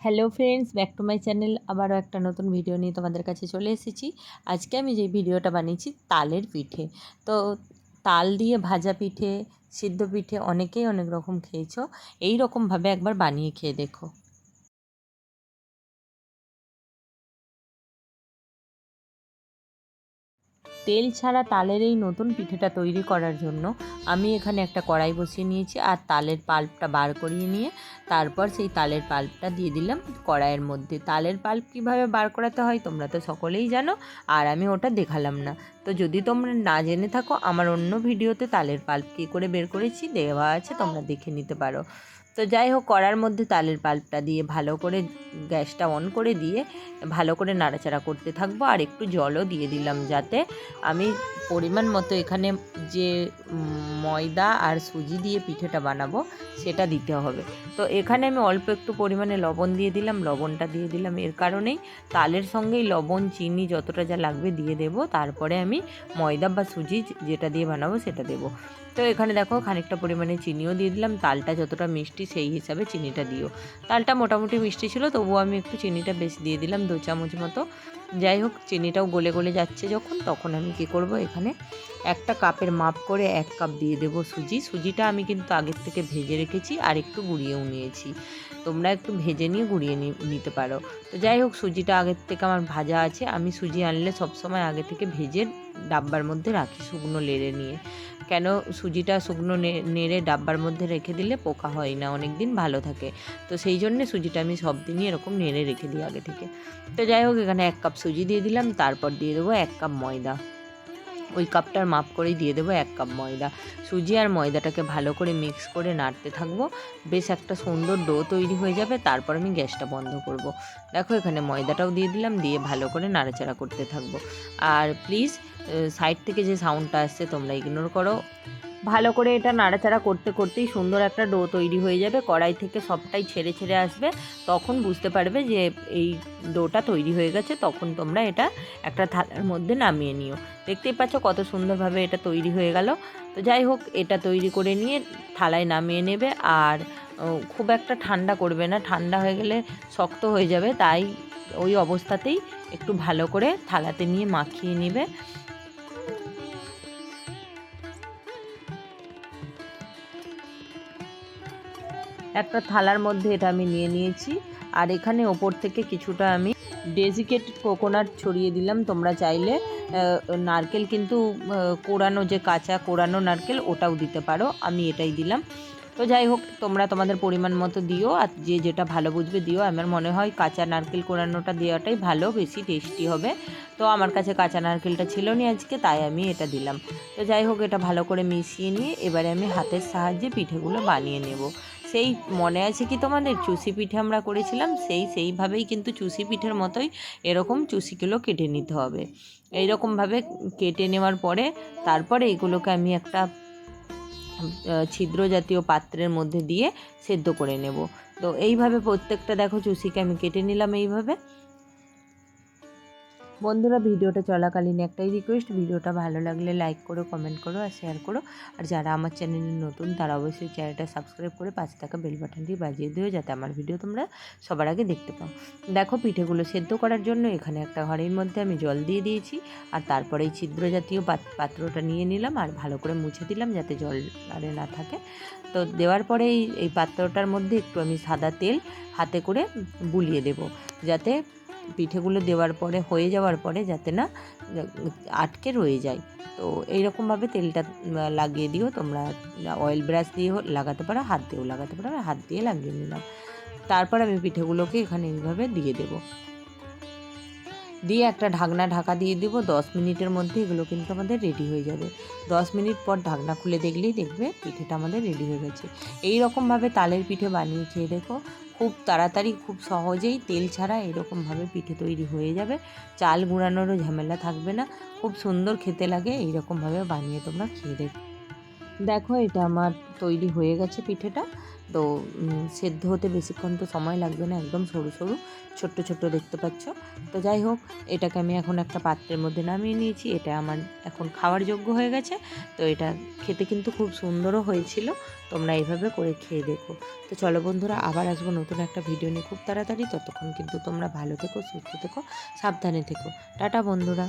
Hello friends, back to my channel. আবারও একটা নতুন ভিডিও নিয়ে তোমাদের কাছে চলে এসেছি। আজকে আমি যে ভিডিওটা বানিয়েছি তালের পিঠে। তো তাল দিয়ে ভাজা পিঠে, সিদ্ধ পিঠে অনেকেই অনেক রকম খেয়েছো। এই রকমভাবে একবার বানিয়ে খেয়ে দেখো। তেল ছাড়া তালের এই নতুন পিঠেটা তৈরি করার জন্য আমি এখানে একটা কড়াই বসিয়ে নিয়েছি আর তালের পাল্পটা বার করিয়ে নিয়ে তারপর সেই তালের পাল্পটা দিয়ে দিলাম কড়াইয়ের মধ্যে। তালের পাল্প কীভাবে বার করাতে হয় তোমরা তো সকলেই জানো, আর আমি ওটা দেখালাম না। তো যদি তোমরা না জেনে থাকো, আমার অন্য ভিডিওতে তালের পাল্প কী করে বের করেছি দেওয়া আছে, তোমরা দেখে নিতে পারো। তো যাই হোক, কড়ার মধ্যে তালের পাল্পটা দিয়ে ভালো করে গ্যাসটা অন করে দিয়ে ভালো করে নাড়াচাড়া করতে থাকবো। আর একটু জলও দিয়ে দিলাম, যাতে আমি পরিমাণ মতো এখানে যে ময়দা আর সুজি দিয়ে পিঠেটা বানাবো সেটা দিতে হবে। তো এখানে আমি অল্প একটু পরিমাণে লবণ দিয়ে দিলাম। লবণটা দিয়ে দিলাম এর কারণেই, তালের সঙ্গেই লবণ চিনি যতটা যা লাগবে দিয়ে দেব। তারপরে আমি ময়দা বা সুজি যেটা দিয়ে বানাবো সেটা দেবো। তো এখানে দেখো খানিকটা পরিমাণে চিনিও দিয়ে দিলাম। তালটা যতটা মিষ্টি সেই হিসাবে চিনিটা দিও। তালটা মোটামুটি মিষ্টি ছিল, তবুও আমি একটু চিনিটা বেশি দিয়ে দিলাম, 2 চামচ মতো। যাই হোক, চিনিটাও গলে গলে যাচ্ছে যখন, তখন আমি কী করব, এখানে একটা কাপের মাপ করে 1 কাপ দিয়ে দেবো সুজি। সুজিটা আমি কিন্তু আগের থেকে ভেজে রেখেছি আর একটু গুঁড়িয়েও নিয়েছি। তোমরা একটু ভেজে নিয়ে গুঁড়িয়ে নিতে পারো। তো যাই হোক, সুজিটা আগের থেকে আমার ভাজা আছে। আমি সুজি আনলে সবসময় আগে থেকে ভেজে ডাব্বার মধ্যে রাখি শুকনো লেড়ে নিয়ে। কেন, সুজিটা শুকনো নেড়ে ডাব্বার মধ্যে রেখে দিলে পোকা হয় না, অনেক দিন ভালো থাকে। তো সেই জন্যে সুজিটা আমি সব দিনই এরকম নেড়ে রেখে দিই আগে থেকে। তো যাই হোক, এখানে 1 কাপ সুজি দিয়ে দিলাম। তারপর দিয়ে দেবো 1 কাপ ময়দা। ওই কাপটার মাপ করেই দিয়ে দেবো 1 কাপ ময়দা। সুজি আর ময়দাটাকে ভালো করে মিক্স করে নাড়তে থাকবো। বেশ একটা সুন্দর ডো তৈরি হয়ে যাবে। তারপর আমি গ্যাসটা বন্ধ করব। দেখো, এখানে ময়দাটাও দিয়ে দিলাম, দিয়ে ভালো করে নাড়াচাড়া করতে থাকবো। আর প্লিজ সাইড থেকে যে সাউন্ডটা আসছে তোমরা ইগনোর করো। ভালো করে এটা নাড়াচাড়া করতে করতেই সুন্দর একটা ডো তৈরি হয়ে যাবে। কড়াই থেকে সবটাই ছেড়ে ছেড়ে আসবে, তখন বুঝতে পারবে যে এই ডোটা তৈরি হয়ে গেছে। তখন তোমরা এটা একটা থালার মধ্যে নামিয়ে নিও। দেখতেই পাচ্ছ কত সুন্দরভাবে এটা তৈরি হয়ে গেল। তো যাই হোক, এটা তৈরি করে নিয়ে থালায় নামিয়ে নেবে। আর খুব একটা ঠান্ডা করবে না, ঠান্ডা হয়ে গেলে শক্ত হয়ে যাবে। তাই ওই অবস্থাতেই একটু ভালো করে থালাতে নিয়ে মাখিয়ে নেবে। একটা থালার মধ্যে এটা আমি নিয়ে নিয়েছি। আর এখানে ওপর থেকে কিছুটা আমি ডেজিকেটেড কোকোনাট ছড়িয়ে দিলাম। তোমরা চাইলে নারকেল কিন্তু কোড়ানো, যে কাঁচা কোড়ানো নারকেল, ওটাও দিতে পারো। আমি এটাই দিলাম। তো যাই হোক, তোমরা তোমাদের পরিমাণ মতো দিও, আর যে যেটা ভালো বুঝবে দিও। আমার মনে হয় কাঁচা নারকেল কোড়ানোটা দেওয়াটাই ভালো, বেশি টেস্টি হবে। তো আমার কাছে কাঁচা নারকেলটা ছিল না আজকে, তাই আমি এটা দিলাম। তো যাই হোক, এটা ভালো করে মিশিয়ে নিয়ে এবারে আমি হাতের সাহায্যে পিঠেগুলো বানিয়ে নেব। সেই মনে আছে কি তোমাদের, চুষি পিঠে আমরা করেছিলাম, সেইভাবেই কিন্তু চুষি পিঠের মতোই এরকম চুষিগুলো কেটে নিতে হবে। এইরকমভাবে কেটে নেওয়ার পরে তারপরে এগুলোকে আমি একটা ছিদ্র জাতীয় পাত্রের মধ্যে দিয়ে সেদ্ধ করে নেব। তো এইভাবে প্রত্যেকটা দেখো চুষিকে আমি কেটে নিলাম এইভাবে। বন্ধুরা, ভিডিওটা চলাকালীন একটাই রিকোয়েস্ট, ভিডিওটা ভালো লাগলে লাইক করো, কমেন্ট করো আর শেয়ার করো। আর যারা আমার চ্যানেলে নতুন তারা অবশ্যই চ্যানেলটা সাবস্ক্রাইব করে পাশে থাকা বেল বাটনটি বাজিয়ে দিও, যাতে আমার ভিডিও তোমরা সবার আগে দেখতে পাও। দেখো, পিঠেগুলো সেদ্ধ করার জন্য এখানে একটা হাঁড়ির মধ্যে আমি জল দিয়ে দিয়েছি। আর তারপরে এই ছিদ্র জাতীয় পাত্রটা নিয়ে নিলাম আর ভালো করে মুছে দিলাম, যাতে জল আরে না থাকে। তো দেওয়ার পরে এই পাত্রটার মধ্যে একটু আমি সাদা তেল হাতে করে বুলিয়ে দেব, যাতে পিঠেগুলো দেওয়ার পরে হয়ে যাওয়ার পরে যাতে না আটকে রয়ে যায়। তো এইরকমভাবে তেলটা লাগিয়ে দিও। তোমরা অয়েল ব্রাশ দিয়ে লাগাতে পারো, হাত দিয়েও লাগাতে পারো। আমি হাত দিয়ে লাগিয়ে নিলাম। তারপর আমি পিঠেগুলোকে এখানে এইভাবে দিয়ে দেবো, দিয়ে একটা ঢাকা দিয়ে দেবো। 10 মিনিটের মধ্যে এগুলো কিন্তু আমাদের রেডি হয়ে যাবে। 10 মিনিট পর ঢাকনা খুলে দেখলেই দেখবে পিঠেটা আমাদের রেডি হয়ে গেছে। এই রকমভাবে তালের পিঠে বানিয়ে খেয়ে দেখো, খুব তাড়াতাড়ি, খুব সহজেই তেল ছাড়া এরকমভাবে পিঠে তৈরি হয়ে যাবে। চাল গুঁড়ানোরও ঝামেলা থাকবে না, খুব সুন্দর খেতে লাগে। এইরকমভাবে বানিয়ে তোমরা খেয়ে দেখো। দেখো, এটা আমার তৈরি হয়ে গেছে পিঠেটা। তো সেদ্ধ হতে বেশিক্ষণ তো সময় লাগবে না, একদম সরু সরু ছোট্ট ছোট্ট দেখতে পাচ্ছ। তো যাই হোক, এটাকে আমি এখন একটা পাত্রের মধ্যে নামিয়ে নিয়েছি। এটা আমার এখন খাওয়ার যোগ্য হয়ে গেছে। তো এটা খেতে কিন্তু খুব সুন্দরও হয়েছিল। তোমরা এইভাবে করে খেয়ে দেখো। তো চলো বন্ধুরা, আবার আসবো নতুন একটা ভিডিও নিয়ে খুব তাড়াতাড়ি। ততক্ষণ কিন্তু তোমরা ভালো থেকো, সুস্থ থেকো, সাবধানে থেকো। টাটা বন্ধুরা।